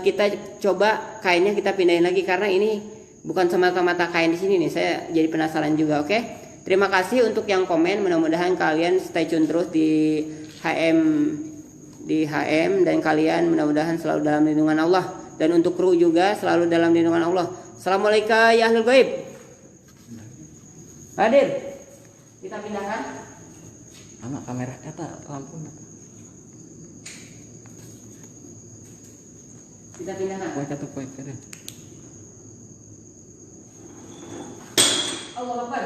kita coba kainnya kita pindahin lagi karena ini bukan semata-mata kain di sini nih. Saya jadi penasaran juga. Oke. Terima kasih untuk yang komen. Mudah-mudahan kalian stay tune terus di HM dan kalian mudah-mudahan selalu dalam lindungan Allah, dan untuk kru juga selalu dalam lindungan Allah. Assalamualaikum ya ahlul gaib. Hadir. Kita pindahkan. Sama kamera kata lampu. Kita pindahkan. Poin kata poin kata. Allah Akbar.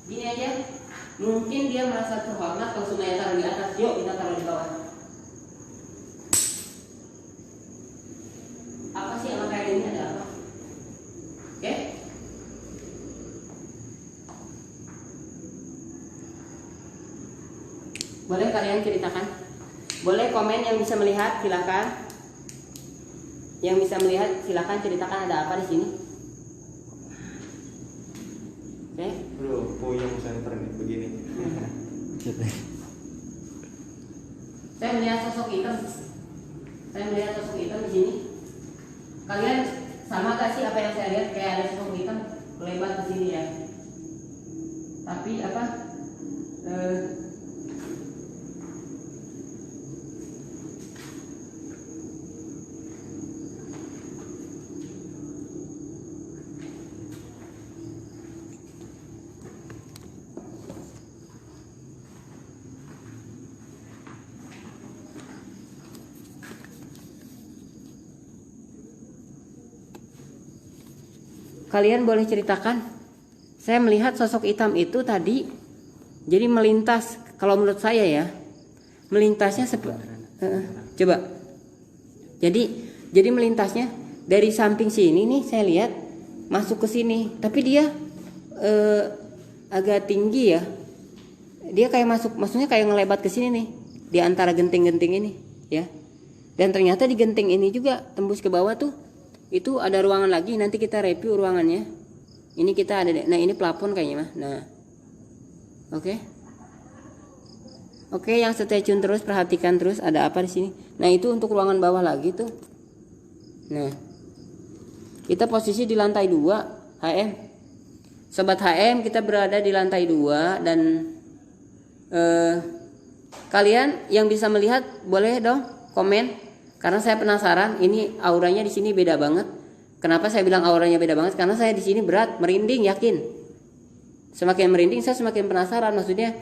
Gini aja, mungkin dia merasa terhormat kalau semuanya taruh di atas, yuk kita taruh di bawah. Apa sih sama kayak ini, ada apa? Oke? Boleh kalian ceritakan? Boleh komen yang bisa melihat, silakan. Yang bisa melihat silakan ceritakan ada apa di sini. Oke? Bro, puyeng center nih begini. Saya melihat sosok hitam. Saya melihat sosok hitam di sini. Kalian sama gak sih apa yang saya lihat? Kayak ada sosok hitam lebat di sini ya. Tapi apa? Kalian boleh ceritakan. Saya melihat sosok hitam itu tadi jadi melintas. Kalau menurut saya ya, melintasnya coba. Jadi melintasnya dari samping sini nih saya lihat masuk ke sini. Tapi dia agak tinggi ya. Dia kayak maksudnya kayak ngelebat ke sini nih di antara genting-genting ini ya. Dan ternyata di genting ini juga tembus ke bawah tuh. Itu ada ruangan lagi, nanti kita review ruangannya. Ini kita ada, nah ini plafon kayaknya mah. Nah, oke, yang stay tune terus, perhatikan terus ada apa di sini. Nah itu untuk ruangan bawah lagi tuh. Nah, kita posisi di lantai 2 HM. Sobat HM, kita berada di lantai 2 dan kalian yang bisa melihat boleh dong komen. Karena saya penasaran, ini auranya di sini beda banget. Kenapa saya bilang auranya beda banget? Karena saya di sini berat, merinding, yakin. Semakin merinding, saya semakin penasaran. Maksudnya,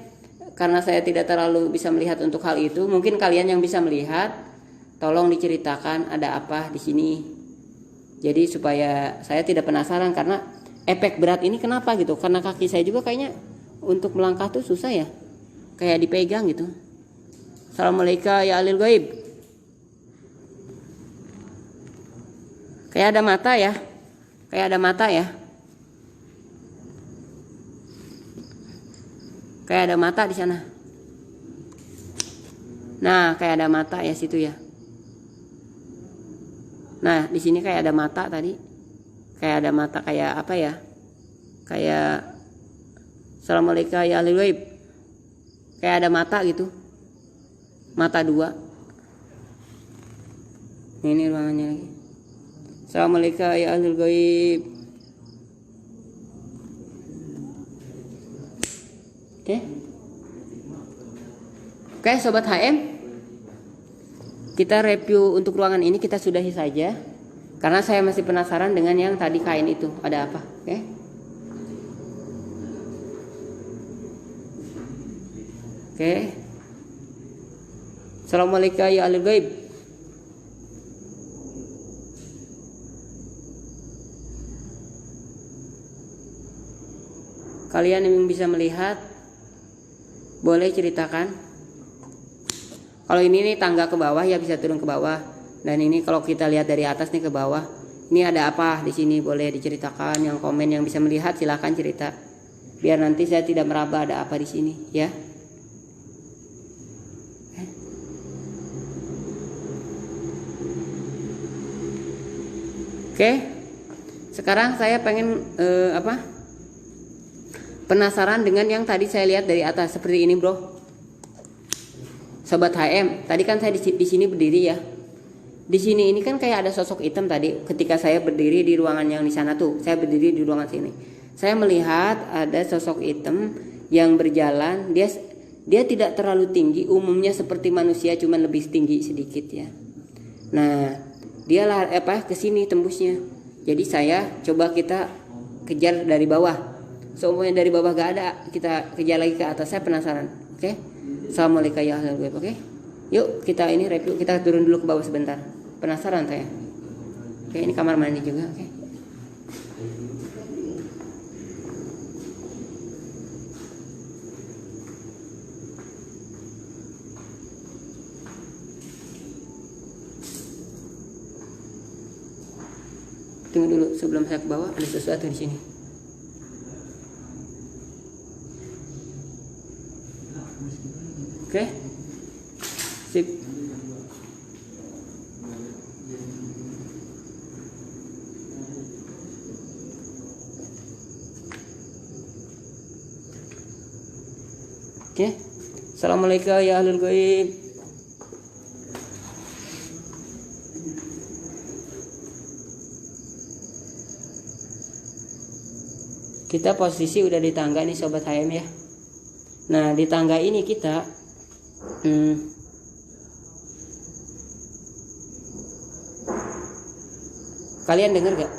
karena saya tidak terlalu bisa melihat untuk hal itu. Mungkin kalian yang bisa melihat, tolong diceritakan ada apa di sini. Jadi supaya saya tidak penasaran, karena efek berat ini kenapa gitu? Karena kaki saya juga kayaknya untuk melangkah tuh susah ya, kayak dipegang gitu. Assalamualaikum ya alil gaib. Kayak ada mata ya. Kayak ada mata ya. Kayak ada mata di sana. Nah, kayak ada mata ya situ ya. Nah, di sini kayak ada mata tadi. Kayak ada mata kayak apa ya? Kayak Assalamualaikum ya alil gaib. Kayak ada mata gitu. Mata 2. Ini ruangannya lagi. Assalamualaikum ya ahlul gaib. Oke, sobat HM. Kita review untuk ruangan ini kita sudahi saja. Karena saya masih penasaran dengan yang tadi kain itu. Ada apa? Oke. Assalamualaikum ya ahlul gaib. Kalian yang bisa melihat boleh ceritakan. Kalau ini nih tangga ke bawah ya bisa turun ke bawah. Dan ini kalau kita lihat dari atas nih ke bawah, ini ada apa di sini boleh diceritakan. Yang komen yang bisa melihat silahkan cerita. Biar nanti saya tidak meraba ada apa di sini ya. Oke. Sekarang saya pengen penasaran dengan yang tadi saya lihat dari atas seperti ini, bro. Sobat HM, tadi kan saya di sini berdiri ya. Di sini ini kan kayak ada sosok hitam tadi. Ketika saya berdiri di ruangan yang di sana tuh, saya berdiri di ruangan sini. Saya melihat ada sosok hitam yang berjalan. Dia tidak terlalu tinggi, umumnya seperti manusia, cuman lebih tinggi sedikit ya. Nah, dia lah ke sini tembusnya. Jadi saya coba kita kejar dari bawah. Semuanya dari bawah gak ada, kita kejar lagi ke atas. Saya penasaran. Oke. Assalamualaikum ya ahlul ghaib. Oke. Yuk kita ini review, kita turun dulu ke bawah sebentar. Penasaran saya. Oke, ini kamar mandi juga. Oke. Tunggu dulu sebelum saya ke bawah, ada sesuatu di sini. Oke. Sip. Oke. Assalamualaikum ya ahlul ghaib. Kita posisi udah di tangga nih sobat HM ya. Nah, di tangga ini kita kalian dengar gak?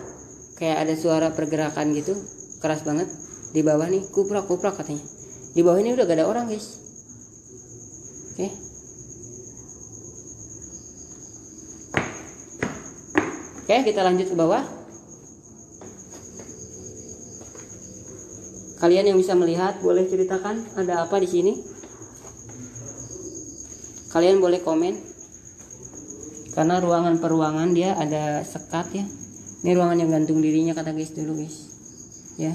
Kayak ada suara pergerakan gitu, keras banget. Di bawah nih, kuprak katanya. Di bawah ini udah gak ada orang guys. Oke. Oke, kita lanjut ke bawah. Kalian yang bisa melihat boleh ceritakan ada apa di sini. Kalian boleh komen. Karena ruangan per ruangan dia ada sekat ya. Ini ruangan yang gantung dirinya kata guys dulu guys. Ya.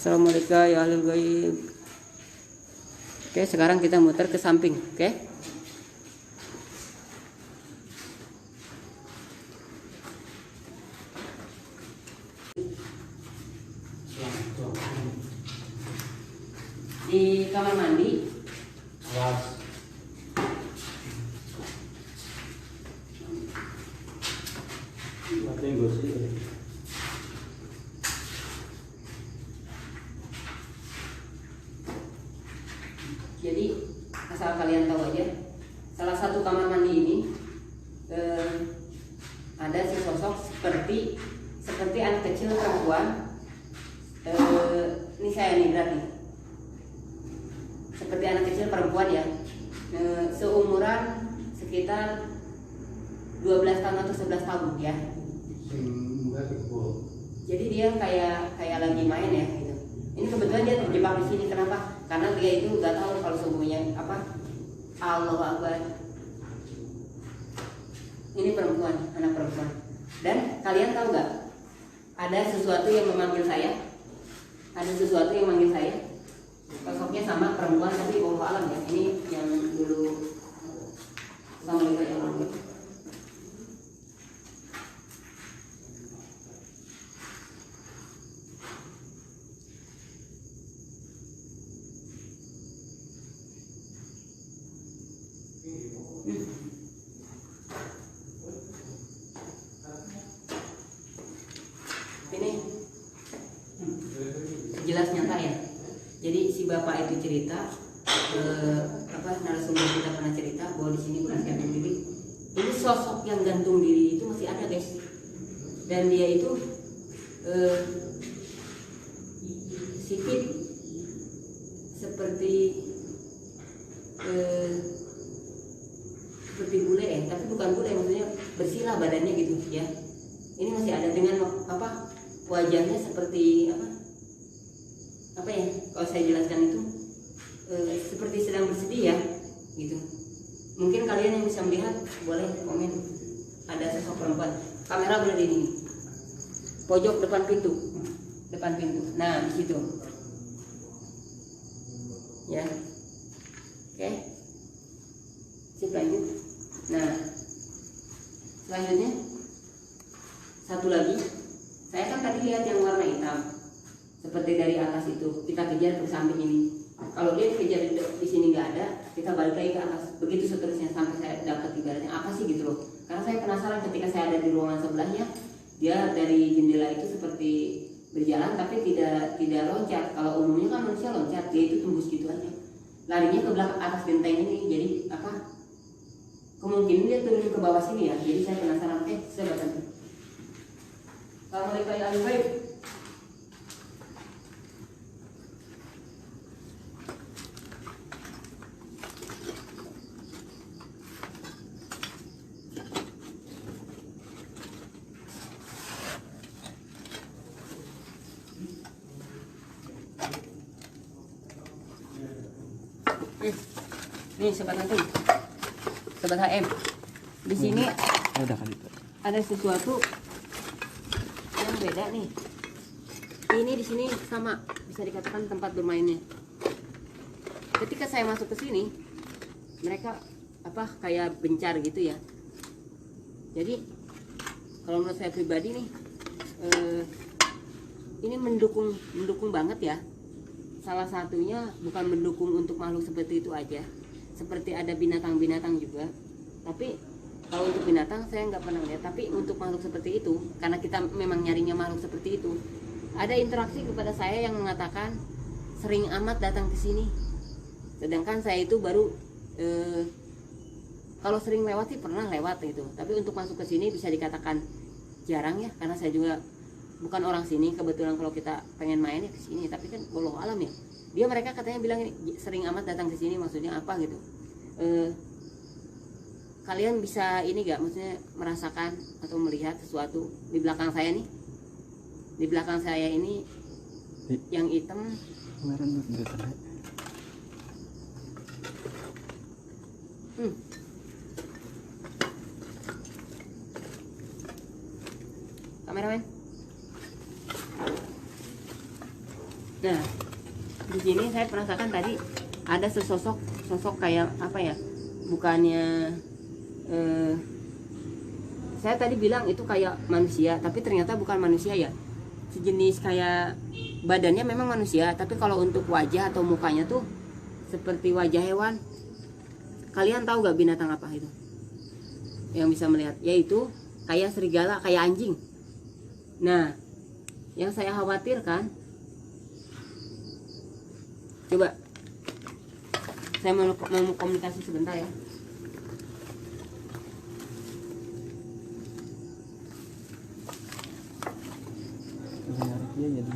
Assalamualaikum ya ahlul ghaib. Oke, sekarang kita muter ke samping, oke? Di kamar mandi. Awas. Jadi asal kalian tahu aja, salah satu kamar mandi ini ada sesosok seperti anak kecil perempuan. Ini saya nih berat nih. Seperti anak kecil perempuan ya, seumuran sekitar 12 tahun atau 11 tahun ya. Jadi dia kayak lagi main ya gitu. Ini kebetulan dia terjebak di sini. Kenapa? Karena dia itu nggak tahu kalau sungguhnya apa. Allahu Akbar. Ini perempuan, anak perempuan. Dan kalian tahu nggak? Ada sesuatu yang memanggil saya. Ada sesuatu yang memanggil saya. Sosoknya sama perempuan tapi wallahu alam ya. Ini yang dulu Assalamualaikum. Ini jelas nyata ya. Jadi si bapak itu cerita, narasumber kita pernah cerita bahwa di sini bukan gantung diri. Ini sosok yang gantung diri itu masih ada guys. Dan dia itu sipit seperti bule ya, tapi bukan bule, maksudnya bersila badannya gitu ya. Ini masih ada dengan apa? Wajahnya seperti apa ya? Kalau saya jelaskan itu seperti sedang bersedih ya, gitu. Mungkin kalian yang bisa melihat boleh komen. Ada sosok perempuan. Kamera berada di sini. Pojok depan pintu. Nah, di situ. Ya. Oke. Sip lanjut. Nah, Selanjutnya satu lagi, saya kan tadi lihat yang warna hitam seperti dari atas itu, kita kejar ke samping ini. Kalau dia kejar di sini nggak ada, kita balik lagi ke atas, begitu seterusnya sampai saya dapat ibaratnya apa sih gitu loh. Karena saya penasaran ketika saya ada di ruangan sebelahnya, dia dari jendela itu seperti berjalan tapi tidak loncat. Kalau umumnya kan manusia loncat, dia itu tembus gitu aja, larinya ke belakang atas genteng ini. Jadi apa, kemungkinan dia turun ke bawah sini ya. Jadi saya penasaran, saya bantu. Assalamualaikum warahmatullahi wabarakatuh. Nih sobat nanti, sobat HM, di sini udah kali itu. ada sesuatu yang beda nih. Ini di sini sama, bisa dikatakan tempat bermainnya. Ketika saya masuk ke sini, mereka apa kayak bencar gitu ya. Jadi kalau menurut saya pribadi nih, ini mendukung banget ya. Salah satunya bukan mendukung untuk makhluk seperti itu aja, seperti ada binatang-binatang juga. Tapi kalau untuk binatang saya nggak pernah lihat, tapi untuk makhluk seperti itu, karena kita memang nyarinya makhluk seperti itu, ada interaksi kepada saya yang mengatakan sering amat datang ke sini. Sedangkan saya itu baru kalau sering lewat sih pernah lewat gitu, tapi untuk masuk ke sini bisa dikatakan jarang ya, karena saya juga bukan orang sini. Kebetulan kalau kita pengen main ya ke sini, tapi kan wallahu alam ya. Mereka katanya bilang ini sering amat datang ke sini, maksudnya apa gitu. Kalian bisa ini gak, maksudnya merasakan atau melihat sesuatu di belakang saya nih? Di belakang saya ini yang hitam. Kemarin udah tadi. Kameramen. Nah, di sini saya merasakan tadi ada sosok kayak apa ya? Bukannya saya tadi bilang itu kayak manusia, tapi ternyata bukan manusia ya. Sejenis kayak badannya memang manusia, tapi kalau untuk wajah atau mukanya tuh seperti wajah hewan. Kalian tahu gak binatang apa itu? Yang bisa melihat, yaitu kayak serigala, kayak anjing. Nah, yang saya khawatirkan, coba saya mau komunikasi sebentar ya. Iya jadi.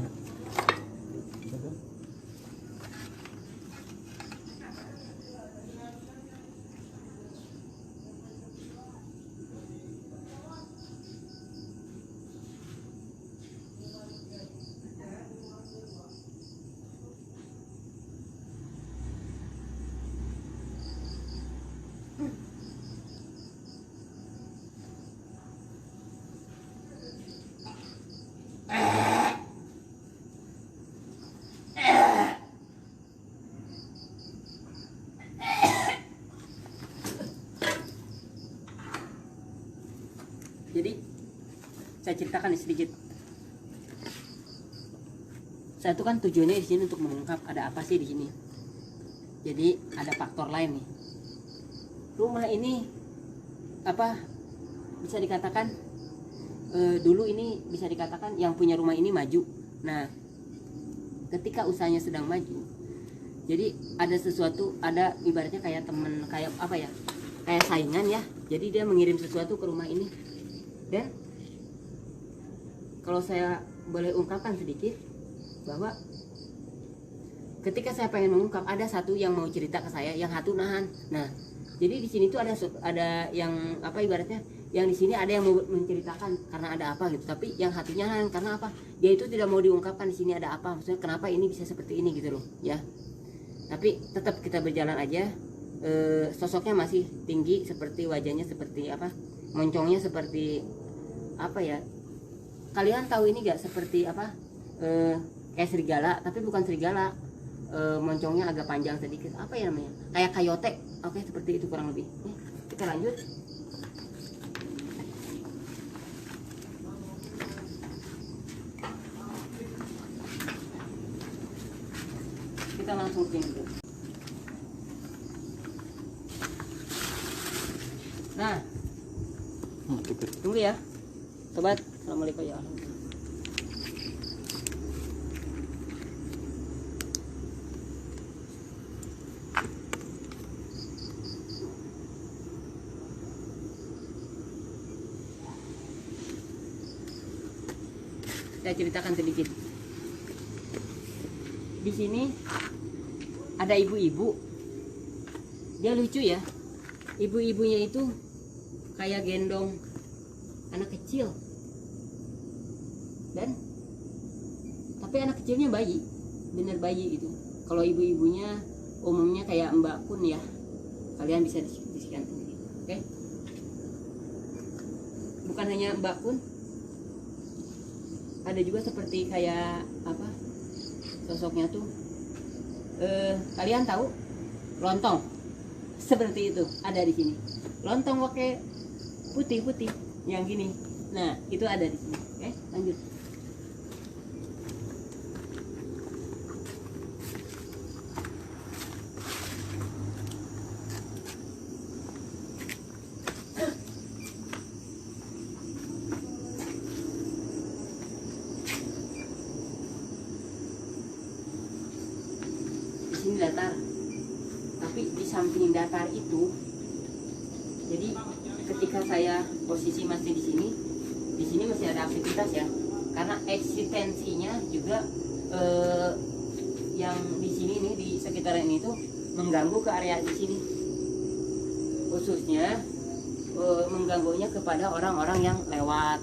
Jadi saya ceritakan sedikit. Saya itu kan tujuannya di sini untuk mengungkap ada apa sih di sini. Jadi ada faktor lain nih. Rumah ini apa bisa dikatakan dulu ini bisa dikatakan yang punya rumah ini maju. Nah, ketika usahanya sedang maju, jadi ada sesuatu, ada ibaratnya kayak teman, kayak apa ya, kayak saingan ya. Jadi dia mengirim sesuatu ke rumah ini. Dan kalau saya boleh ungkapkan sedikit, bahwa ketika saya pengen mengungkap, ada satu yang mau cerita ke saya, yang satu nahan. Nah, jadi di sini tuh ada yang apa ibaratnya, yang di sini ada yang mau menceritakan karena ada apa gitu, tapi yang satunya nahan karena apa? Dia itu tidak mau diungkapkan di sini ada apa, maksudnya kenapa ini bisa seperti ini gitu loh, ya. Tapi tetap kita berjalan aja. Sosoknya masih tinggi, seperti wajahnya seperti apa? Moncongnya seperti apa ya? Kalian tahu ini gak seperti apa? Kayak serigala, tapi bukan serigala. Moncongnya agak panjang sedikit. Apa ya namanya? Kayak coyote. Oke, seperti itu kurang lebih. Kita lanjut. langsung ke sini. Nah, tunggu ya sobat. Assalamualaikum ya. Saya ceritakan sedikit. Di sini ada ibu-ibu. Dia lucu ya. Ibu-ibunya itu kayak gendong anak kecil. Dan tapi anak kecilnya bayi, bener bayi itu. Kalau ibu-ibunya umumnya kayak Mbak Kun ya. Kalian bisa diskusikan sendiri. Oke? Bukan hanya Mbak Kun, ada juga seperti kayak apa sosoknya tuh, kalian tahu lontong seperti itu ada di sini. Lontong pakai putih-putih yang gini, nah itu ada di sini. Oke, lanjut. Ini datar, tapi di samping datar itu, jadi ketika saya posisi masih di sini masih ada aktivitas ya, karena eksistensinya juga yang di sini nih di sekitaran ini tuh mengganggu ke area di sini, khususnya mengganggunya kepada orang-orang yang lewat,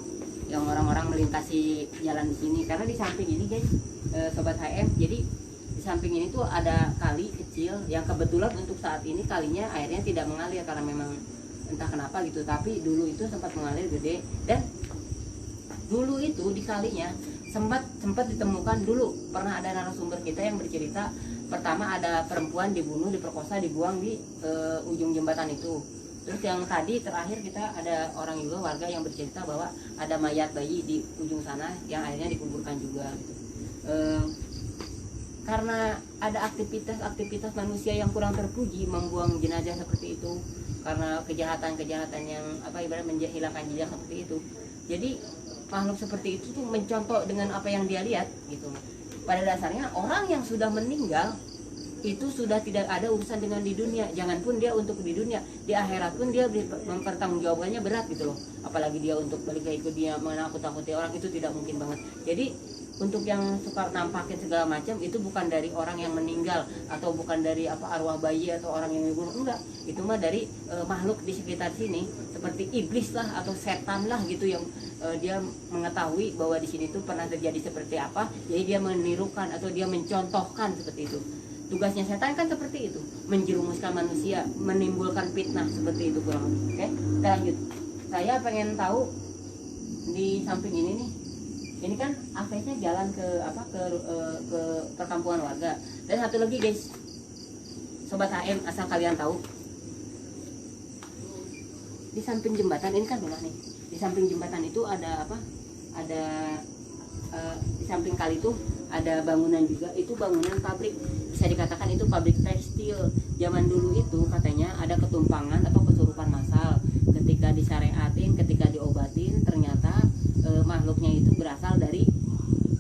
yang orang-orang melintasi jalan di sini, karena di samping ini guys, sobat HM, jadi di samping ini tuh ada kali kecil yang kebetulan untuk saat ini kalinya airnya tidak mengalir karena memang entah kenapa gitu, tapi dulu itu sempat mengalir gede. Dan dulu itu di kalinya sempat ditemukan, dulu pernah ada narasumber kita yang bercerita, pertama ada perempuan dibunuh, diperkosa, dibuang di ujung jembatan itu. Terus yang tadi terakhir kita ada orang juga, warga yang bercerita bahwa ada mayat bayi di ujung sana yang akhirnya dikuburkan juga gitu. Karena ada aktivitas manusia yang kurang terpuji membuang jenazah seperti itu, karena kejahatan yang ibarat menghilangkan jejak seperti itu. Jadi makhluk seperti itu tuh mencontoh dengan apa yang dia lihat gitu. Pada dasarnya orang yang sudah meninggal itu sudah tidak ada urusan dengan di dunia, jangan pun dia untuk di dunia, di akhirat pun dia mempertanggungjawabkannya berat gitu loh. Apalagi dia untuk balik ke ikut dia menakut-nakuti orang, itu tidak mungkin banget. Jadi untuk yang suka nampakin segala macam itu bukan dari orang yang meninggal, atau bukan dari arwah bayi atau orang yang dibunuh, enggak. Itu mah dari makhluk di sekitar sini, seperti iblis lah atau setan lah gitu, yang dia mengetahui bahwa di sini tuh pernah terjadi seperti apa, jadi dia menirukan atau dia mencontohkan seperti itu. Tugasnya setan kan seperti itu, menjerumuskan manusia, menimbulkan fitnah seperti itu kurang lebih. Oke, kita lanjut. Saya pengen tahu di samping ini nih, ini kan aksesnya jalan ke ke perkampungan warga. Dan satu lagi guys, sobat HM, asal kalian tahu, di samping jembatan ini kan benar nih, di samping jembatan itu ada di samping kali itu ada bangunan juga, itu bangunan pabrik, bisa dikatakan itu pabrik tekstil. Zaman dulu itu katanya ada ketumpangan atau kesurupan massal, ketika disyariatin, ketika diobatin, ternyata makhluknya itu berasal dari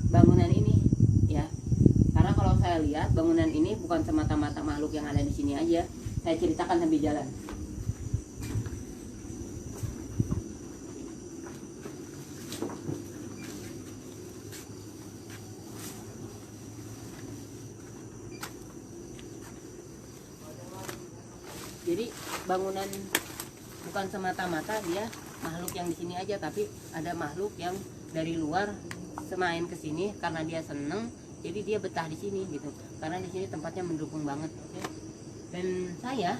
bangunan ini ya. Karena kalau saya lihat bangunan ini bukan semata-mata makhluk yang ada di sini aja. Saya ceritakan sambil jalan. Jadi bangunan bukan semata-mata dia makhluk yang di sini aja, tapi ada makhluk yang dari luar semain ke sini karena dia seneng, jadi dia betah di sini gitu. Karena di sini tempatnya mendukung banget. Oke? Dan saya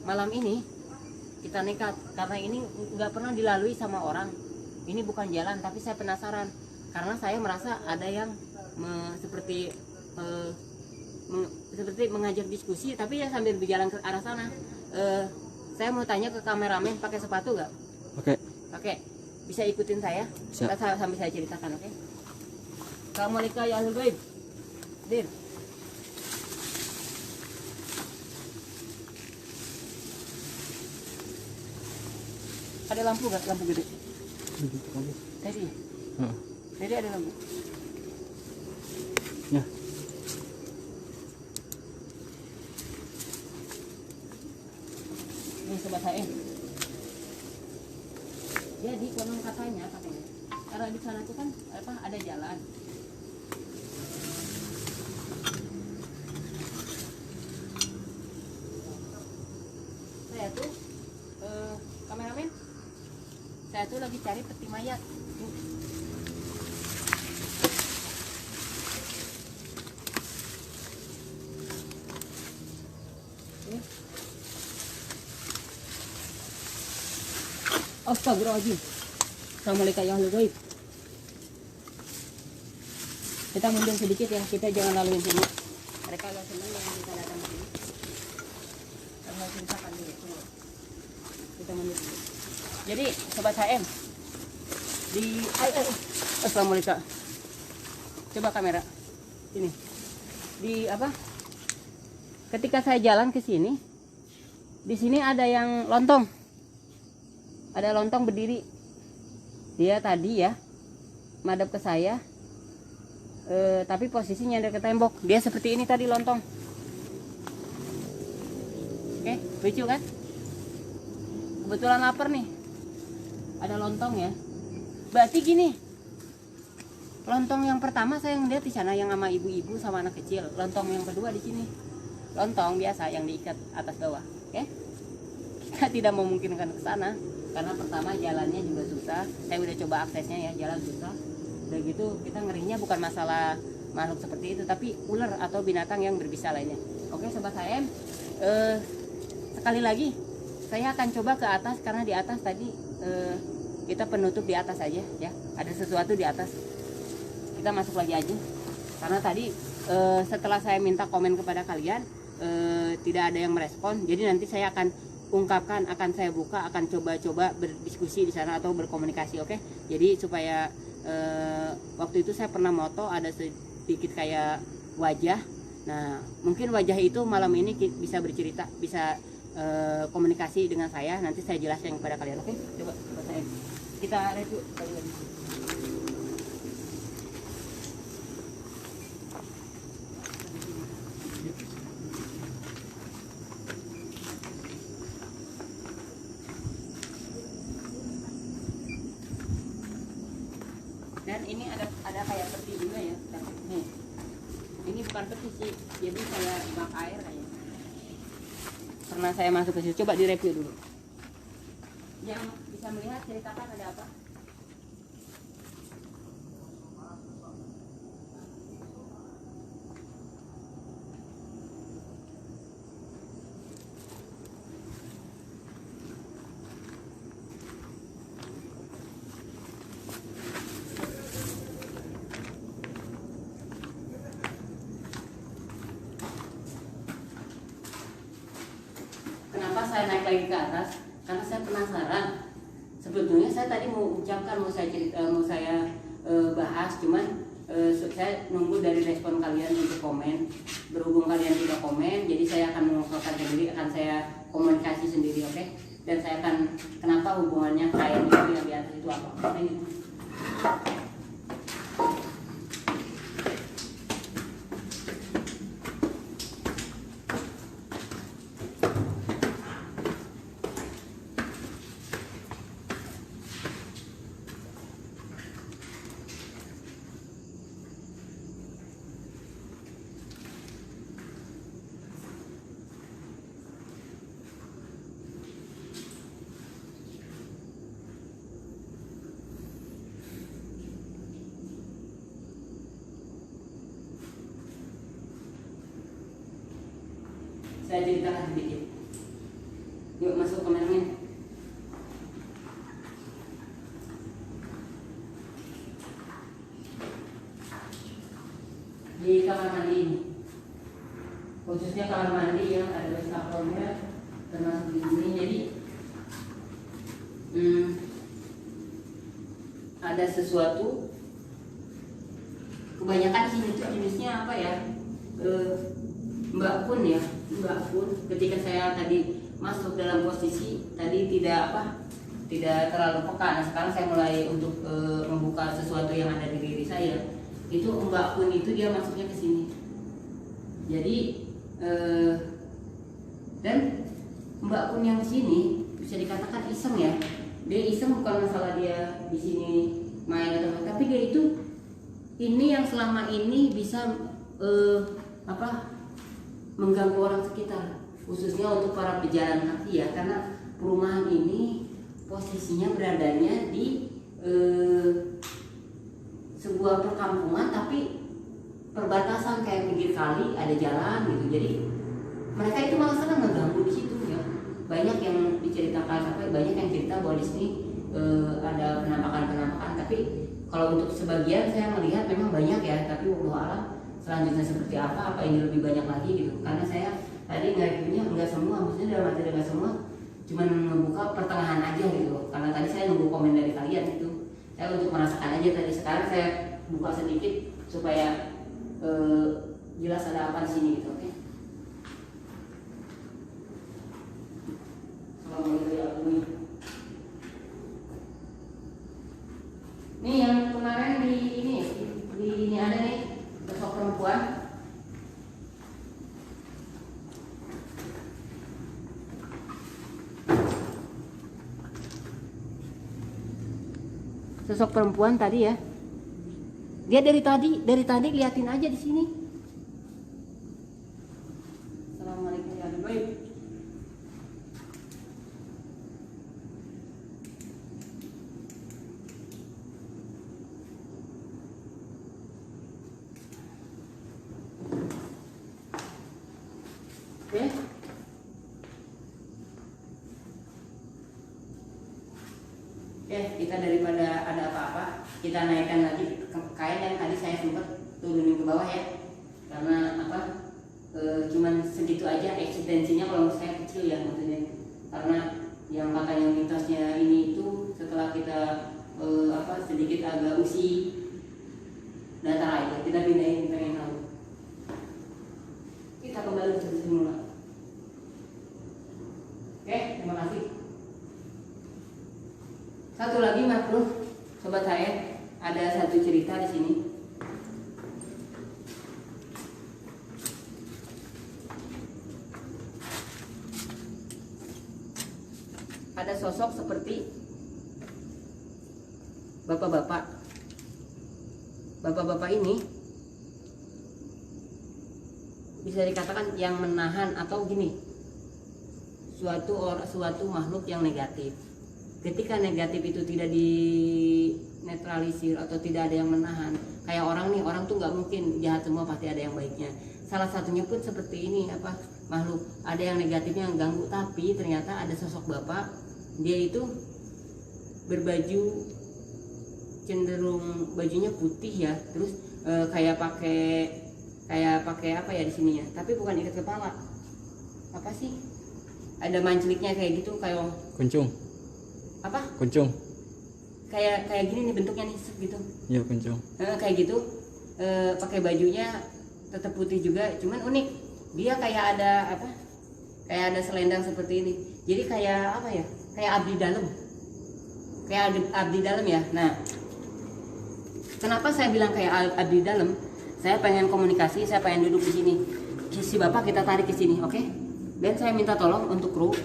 malam ini kita nekat karena ini nggak pernah dilalui sama orang. Ini bukan jalan, tapi saya penasaran karena saya merasa ada yang seperti mengajak diskusi, tapi ya sambil berjalan ke arah sana. Saya mau tanya ke kameramen, pakai sepatu nggak? Pakai. Bisa ikutin saya? Bisa. Sambil saya ceritakan, oke? Assalamualaikum ya ahlul bait. Dir. Ada lampu nggak? Lampu gede. Begitu kali. Tadi. Heeh. Tadi ada lampu. Ya. Ini sobat HM. Jadi konon katanya karena di sana itu kan ada jalan. Saya tuh kameramen. Saya tuh lagi cari peti mayat. Astagfirullahaladzim. Assalamualaikum ya Allah. Kita mundur sedikit ya, kita jangan laluin sini. Mereka agak senang yang kita datang ke sini. Kita harus ceritakan dulu. Kita mundur dulu. Jadi sobat HM di Assalamualaikum. Coba kamera. Ini. Di apa? Ketika saya jalan ke sini, di sini ada yang lontong. Ada lontong berdiri. Dia tadi ya madep ke saya, tapi posisinya nyender ke tembok. Dia seperti ini tadi lontong. Oke, lucu kan? Kebetulan lapar nih. Ada lontong ya. Berarti gini. Lontong yang pertama saya ngeliat di sana yang sama ibu-ibu sama anak kecil. Lontong yang kedua di sini. Lontong biasa yang diikat atas bawah. Oke? Kita tidak memungkinkan ke sana. Karena pertama jalannya juga susah. Saya udah coba aksesnya ya, jalan susah. Udah gitu kita ngerinya bukan masalah makhluk seperti itu, tapi ular atau binatang yang berbisa lainnya. Oke sobat HM, sekali lagi saya akan coba ke atas karena di atas tadi kita penutup di atas aja ya. Ada sesuatu di atas. Kita masuk lagi aja. Karena tadi setelah saya minta komen kepada kalian tidak ada yang merespon. Jadi nanti saya akan ungkapkan, akan saya buka, akan coba-coba berdiskusi di sana atau berkomunikasi, oke? Jadi supaya waktu itu saya pernah moto ada sedikit kayak wajah. Nah, mungkin wajah itu malam ini bisa bercerita, bisa komunikasi dengan saya. Nanti saya jelaskan kepada kalian, oke? Coba saya kita review kali lagi. Dan ini ada kayak peti juga ya. Nih. Ini bukan peti sih, jadi kayak bak air kayaknya. Pernah saya masuk ke situ, coba direview dulu. Yang bisa melihat ceritakan ada apa? Kenapa saya naik lagi ke atas? Karena saya penasaran. Sebetulnya saya tadi mau ucapkan, mau saya bahas, cuman saya nunggu dari respon kalian untuk komen. Berhubung kalian tidak komen, jadi saya akan mengungkapkan sendiri, akan saya komunikasi sendiri, oke? Dan saya akan kenapa hubungannya kain itu yang di atas itu apa? Ini. Saya ceritakan sedikit. Yuk masuk kameramen. Di kamar mandi ini, khususnya kamar mandi yang ada wastafelnya termasuk di sini. Jadi ada sesuatu. Kebanyakan sini tuh jenisnya apa ya? Mbak Pun ya. Mbak Pun ketika saya tadi masuk dalam posisi tadi tidak tidak terlalu peka. Nah sekarang saya mulai untuk membuka sesuatu yang ada di diri saya. Itu Mbak Kun itu dia masuknya ke sini. Jadi dan Mbak Kun yang sini bisa dikatakan iseng ya. Dia iseng bukan masalah dia di sini main atau apa, tapi dia itu ini yang selama ini bisa mengganggu orang sekitar, khususnya untuk para pejalan kaki ya, karena perumahan ini posisinya beradanya di sebuah perkampungan tapi perbatasan kayak pinggir kali ada jalan gitu. Jadi mereka itu malah senang mengganggu di situ ya. Banyak yang diceritakan sampai banyak yang cerita bahwa di sini ada penampakan, tapi kalau untuk sebagian saya melihat memang banyak ya, tapi wallahu a'lam selanjutnya seperti apa ini lebih banyak lagi gitu. Karena saya tadi nge-reviewnya enggak semua, maksudnya dalam arti enggak semua, cuman ngebuka pertengahan aja gitu. Karena tadi saya nunggu komen dari kalian itu, saya untuk merasakan aja tadi. Sekarang saya buka sedikit supaya jelas ada apa di sini gitu, oke? Nih yang kemarin di ini ada nih sosok perempuan. Sosok perempuan tadi ya. Dia dari tadi liatin aja di sini. Assalamualaikum ya baik. Oke. Oke, kita daripada ada apa-apa, kita naikkan lagi kain yang tadi saya sempat turunin ke bawah ya. Karena cuman segitu aja eksistensinya kalau menurut saya kecil ya maksudnya. Karena yang katanya mitosnya ini itu setelah kita sedikit agak usi datar aja, kita pindahin pengen tahu. Kita kembali ke semula. Oke, terima kasih. Satu lagi makhluk sobat saya, ada satu cerita di sini. Ada sosok seperti bapak-bapak. Bapak-bapak ini bisa dikatakan yang menahan atau gini, suatu makhluk yang negatif. Ketika negatif itu tidak dinetralisir atau tidak ada yang menahan, kayak orang tuh nggak mungkin jahat semua, pasti ada yang baiknya. Salah satunya pun seperti ini makhluk, ada yang negatifnya yang ganggu, tapi ternyata ada sosok bapak, dia itu berbaju cenderung bajunya putih ya, terus kayak pakai apa ya di sininya, tapi bukan ikat kepala, apa sih, ada manceliknya kayak gitu, kayak Kuncung. apa? Kuncung. Kayak gini nih bentuknya nih gitu. Iya kuncung. Kayak gitu, pakai bajunya tetap putih juga, cuman unik. Dia kayak ada kayak ada selendang seperti ini. Jadi kayak apa ya? Kayak abdi dalam. Kayak abdi dalam ya. Nah, kenapa saya bilang kayak abdi dalam? Saya pengen komunikasi, saya pengen duduk di sini. Si bapak kita tarik ke sini, oke? Dan saya minta tolong untuk kru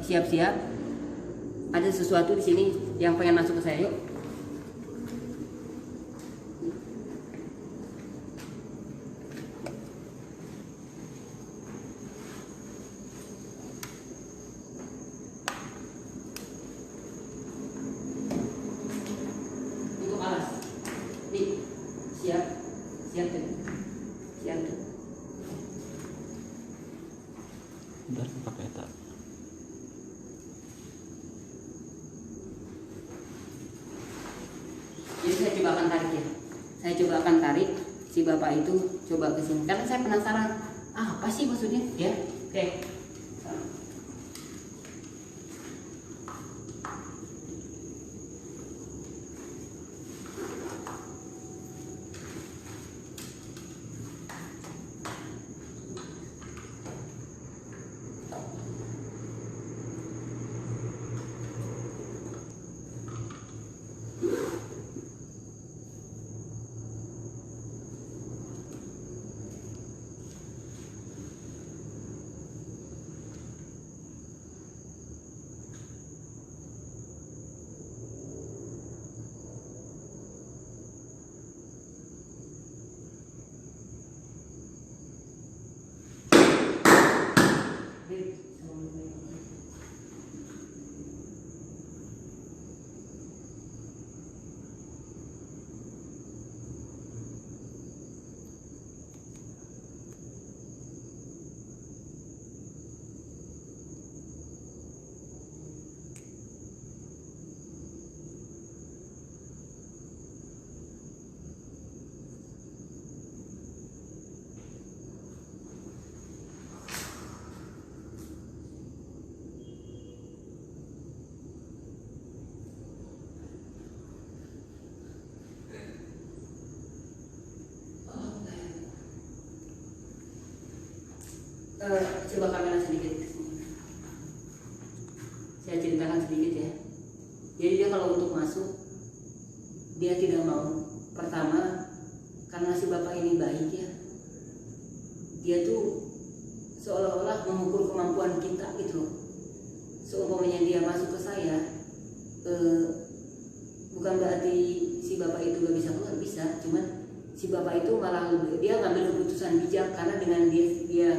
siap-siap. Ada sesuatu di sini yang pengen masuk ke saya, yuk. Untuk alas, nih, siap tuh. Bentar pakai tak. Jadi saya coba akan tarik ya. Saya coba akan tarik si bapak itu coba ke sini. Karena saya penasaran, apa sih maksudnya? Ya, oke. Coba kamera sedikit kesini. Saya ceritakan sedikit ya. Jadi dia kalau untuk masuk, dia tidak mau. Pertama, karena si bapak ini baik ya, dia tuh seolah-olah mengukur kemampuan kita gitu loh. Seumpamanya dia masuk ke saya, bukan berarti si bapak itu gak bisa keluar, bisa. Cuman si bapak itu malah dia ngambil keputusan bijak, karena dengan dia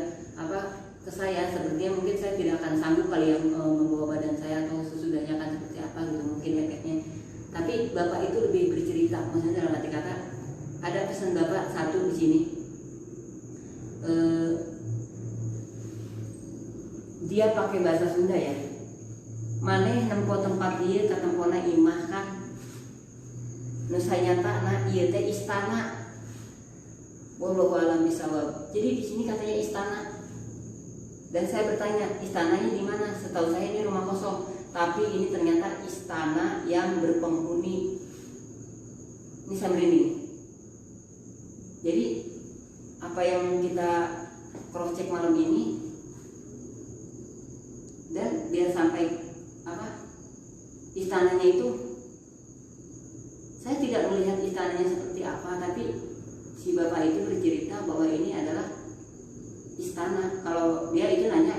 ke saya, sepertinya mungkin saya tidak akan sanggup kali yang membawa badan saya, atau sesudahnya akan seperti apa gitu mungkin efeknya. Tapi bapak itu lebih bercerita, maksudnya dalam arti kata ada pesan bapak satu di sini. Dia pakai bahasa Sunda ya. Maneh nempo tempat ieu katempona imah kan. Nu sanyatana ieu teh istana. Wallahu a'lam bishawab. Jadi di sini katanya istana. Dan saya bertanya, istananya di mana? Setahu saya ini rumah kosong, tapi ini ternyata istana yang berpenghuni. Ini saya merinding. Jadi apa yang kita cross check malam ini, dan dia sampai istananya itu, saya tidak melihat istananya seperti apa, tapi si bapak itu bercerita bahwa ini adalah istana. Kalau dia itu nanya,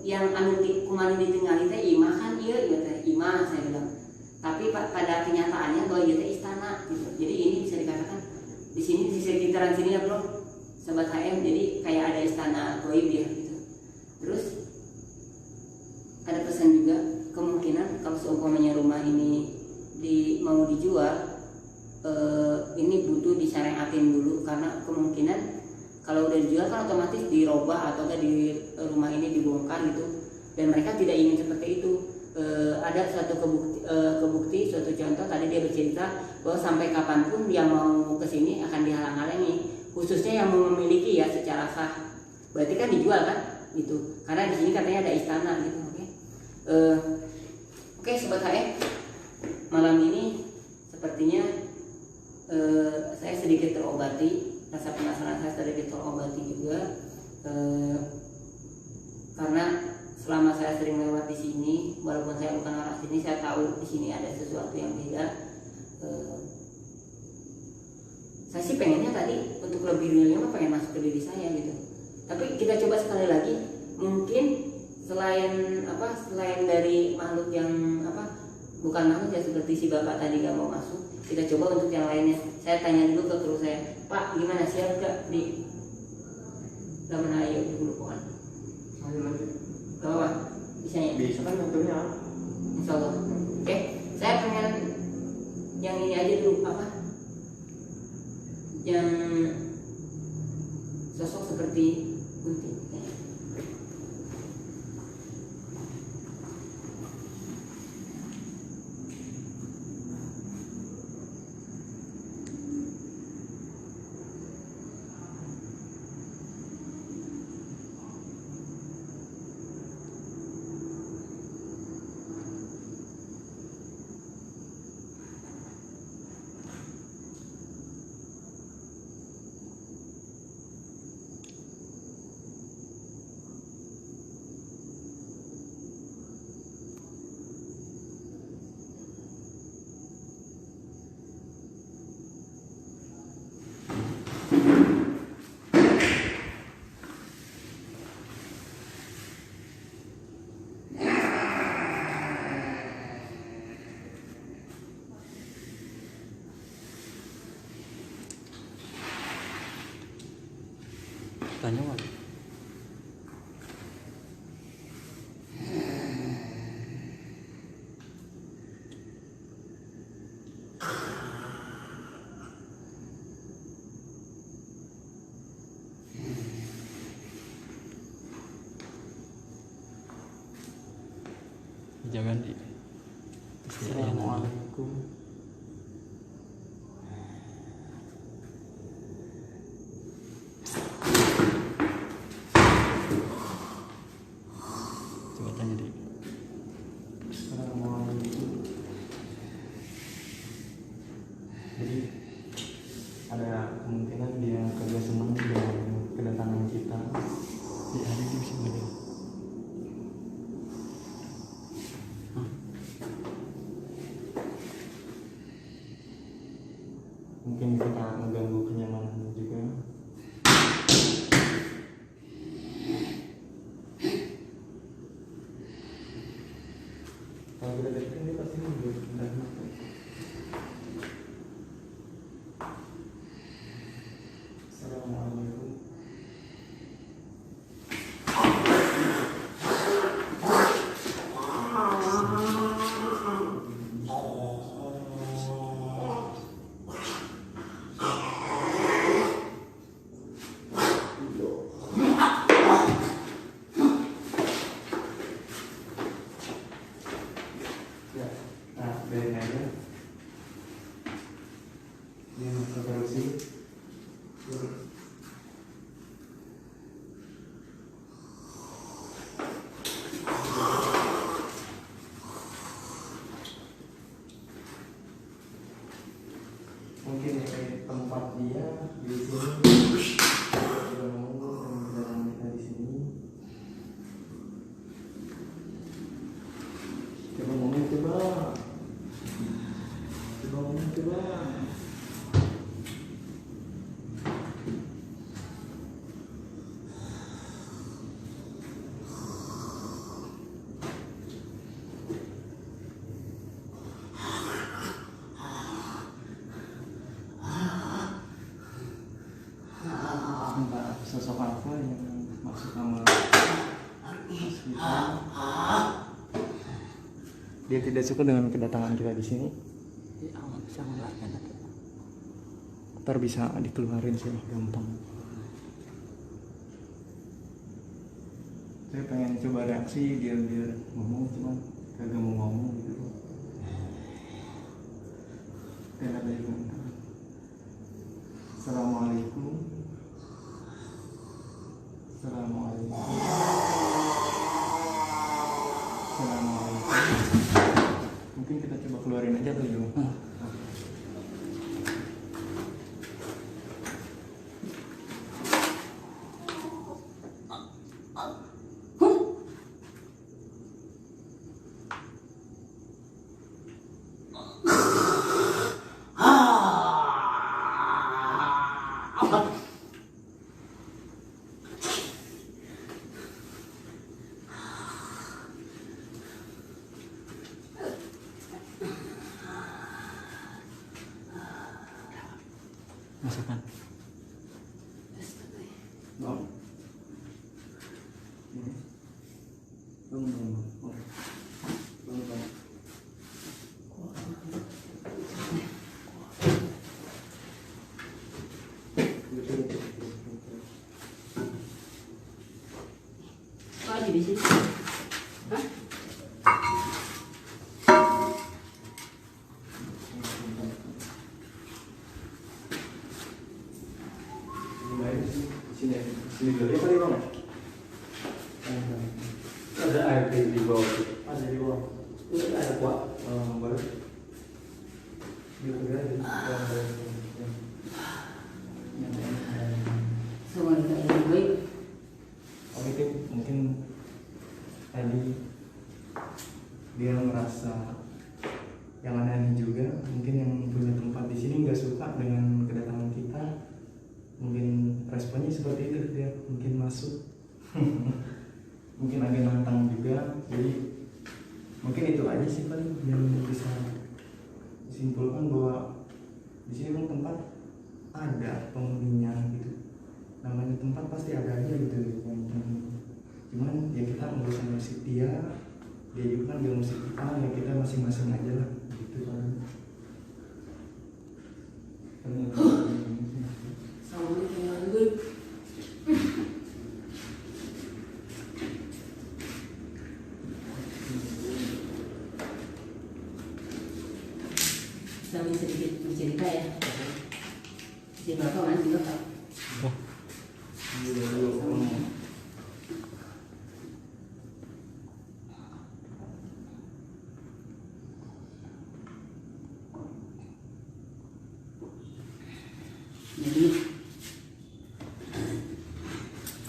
yang anu kumaha ditinggali teh imah kan, iya teh imah, saya bilang. Tapi pada kenyataannya bahwa itu istana gitu. Jadi ini bisa dikatakan di sini di sekitaran sini ya bro, sobat HM, jadi kayak ada istana goib ya gitu. Terus ada pesan juga, kemungkinan kalau seumpamanya rumah ini mau dijual, ini butuh disyariatin dulu, karena kemungkinan kalau udah dijual kan otomatis dirobah atau di rumah ini dibongkar gitu, dan mereka tidak ingin seperti itu. Ada suatu kebukti suatu contoh, tadi dia bercerita bahwa sampai kapanpun yang mau kesini akan dihalang-halangi, khususnya yang memiliki ya secara sah, berarti kan dijual kan gitu, karena di sini katanya ada istana gitu. Oke, sobat HM, malam ini sepertinya saya sedikit terobati, rasa penasaran saya sedikit terobati juga, karena selama saya sering lewat di sini, walaupun saya bukan orang sini, saya tahu di sini ada sesuatu yang beda. Saya sih pengennya tadi untuk lebih realnya pengen masuk ke diri saya gitu. Tapi kita coba sekali lagi, mungkin selain dari makhluk yang bukan makhluk ya seperti si bapak tadi gak mau masuk, kita coba untuk yang lainnya. Saya tanya dulu ke kru saya, Pak gimana, siap gak di mana, ayo dulu pohon ke bawah, bisa ya? Bisa kan motornya? Insya Allah. Oke, saya pengen yang ini aja dulu, yang sosok seperti gunting. Tanya apa? Jangan di. Assalamualaikum. Coba tanya di. Assalamualaikum. Jadi ada kemungkinan dia kagak senang dengan kedatangan kita. Iya, mungkin kita mengganggu kenyamanannya juga. Kalau kita deketin dia pasti mundur. Assalamualaikum. Ya, nah biarin aja. Dia terus. Mungkin dari tempat dia di sini sudah menunggu dan kedatangan kita di sini. Coba ngomong coba. Coba ngomong coba. Entah sosok apa yang masuk nama Mas Vita. Dia tidak suka dengan kedatangan kita di sini. Ya Allah bisa mengeluarkan itu. Ntar bisa dikeluarin sih gampang. Saya pengen coba reaksi dia ngomong cuman kagak mau ngomong gitu. Dan ada yang bilang, Assalamualaikum. Assalamualaikum. Assalamualaikum. Mungkin kita coba keluarin aja dulu. Masukkan. Bang. Ini. Bang. Kok ada di sini? Hah? Sini dulu ya kali bang. Ada air di bawah. Ada di bawah. Ini ada kuat. Baru. Gitu kan. Semua kita yang baik. Oh itu mungkin tadi dia merasa yang aneh juga, mungkin yang punya tempat di sini nggak suka dengan kedatangan kita, mungkin responnya seperti itu, dia mungkin masuk mungkin agak nantang juga, jadi mungkin itu aja sih paling yang bisa disimpulkan bahwa di sini memang tempat ada penghuninya gitu, namanya tempat pasti ada aja gitu yang cuman ya kita nggak usah ngusik dia juga kan nggak ngusik kita, ya kita masing-masing aja lah gitu kan. Assalamualaikum warahmatullahi wabarakatuh. Sedikit bercerita ya. Di belakang kan, di belakang. Jadi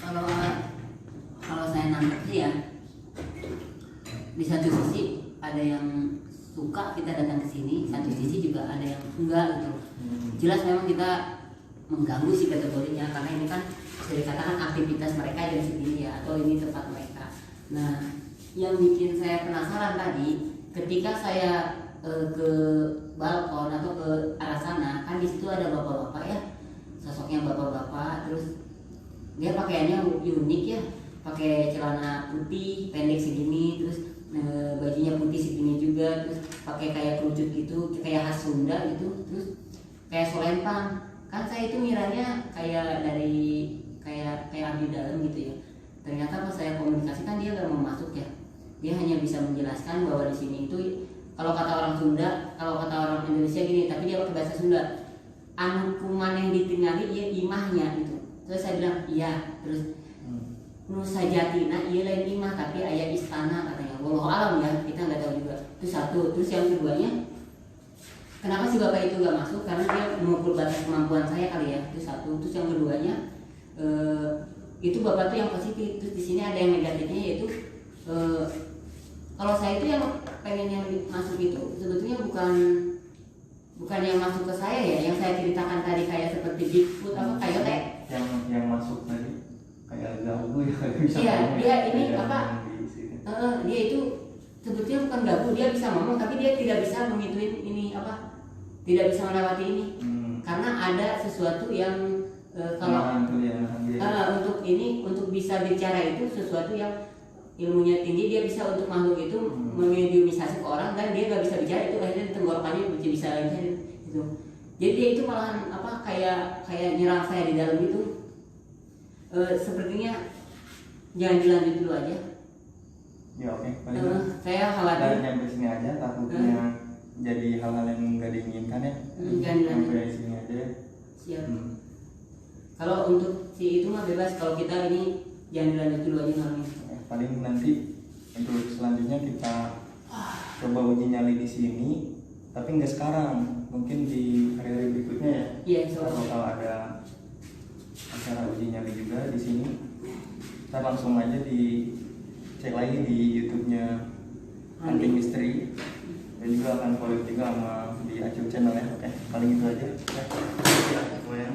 kalau saya nangkep sih ya, di satu sisi ada yang suka kita datang ke sini, satu sisi juga ada yang enggak gitu. Jelas memang kita mengganggu sih kategorinya, karena ini kan bisa dikatakan aktivitas mereka jam segini ya, atau ini tempat mereka. Nah, yang bikin saya penasaran tadi, ketika saya ke balkon atau ke arah sana, kan di situ ada bapak-bapak ya, sosoknya bapak-bapak, terus dia pakaiannya unik ya, pakai celana putih pendek segini, terus bajunya putih segini juga, terus pakai kayak kerucut gitu, kayak khas Sunda gitu, terus kayak solempang. Kan saya itu miranya kayak dari kayak abdi dalam gitu ya. Ternyata pas saya komunikasi kan dia nggak mau masuk ya. Dia hanya bisa menjelaskan bahwa di sini itu kalau kata orang Sunda, kalau kata orang Indonesia gini, tapi dia pakai bahasa Sunda. Anu kuman yang ditinggali ya imahnya gitu. Terus saya bilang iya, terus Nusa Jatina iya lain imah tapi ayah istana katanya. Wallahu alam ya, kita nggak tahu juga. Itu satu. Terus yang keduanya, kenapa si bapak itu nggak masuk? Karena dia mengukur batas kemampuan saya kali ya. Itu satu. Terus yang keduanya, itu bapak tuh yang positif. Terus di sini ada yang negatifnya, yaitu kalau saya itu yang pengen yang masuk itu sebetulnya bukan yang masuk ke saya ya, yang saya ceritakan tadi kayak seperti Bigfoot apa coyote. Yang masuk tadi kayak ganggu ya, bisa iya ngomong dia ya, ini kayak apa di sini. dia itu sebetulnya bukan ganggu, dia bisa ngomong tapi dia tidak bisa mengituin ini apa, tidak bisa melewati ini karena ada sesuatu yang kalau untuk ini, untuk bisa bicara itu sesuatu yang ilmunya tinggi, dia bisa untuk makhluk itu memediumisasi ke orang, dan dia nggak bisa bicara, itu akhirnya tenggorokannya bisa gitu. Jadi dia itu malahan apa kayak nyerang saya di dalam itu. Sepertinya jangan dilanjut dulu aja. Ya oke. Saya khawatir. Nyampe sini aja, takutnya jadi hal-hal yang nggak diinginkan ya. Jangan dilanjut. Sampai sini aja. Siap. Kalau untuk si itu mah bebas, kalau kita ini jangan dilanjut dulu aja malam ini. Paling nanti untuk selanjutnya kita coba uji nyali di sini, tapi nggak sekarang, mungkin di hari-hari berikutnya ya. Iya, kalau ada acara uji nyali juga di sini, kita langsung aja cek lagi di YouTube-nya Hunting Mystery, dan juga akan follow juga sama di Acu channel ya. Oke, paling itu aja. Ya.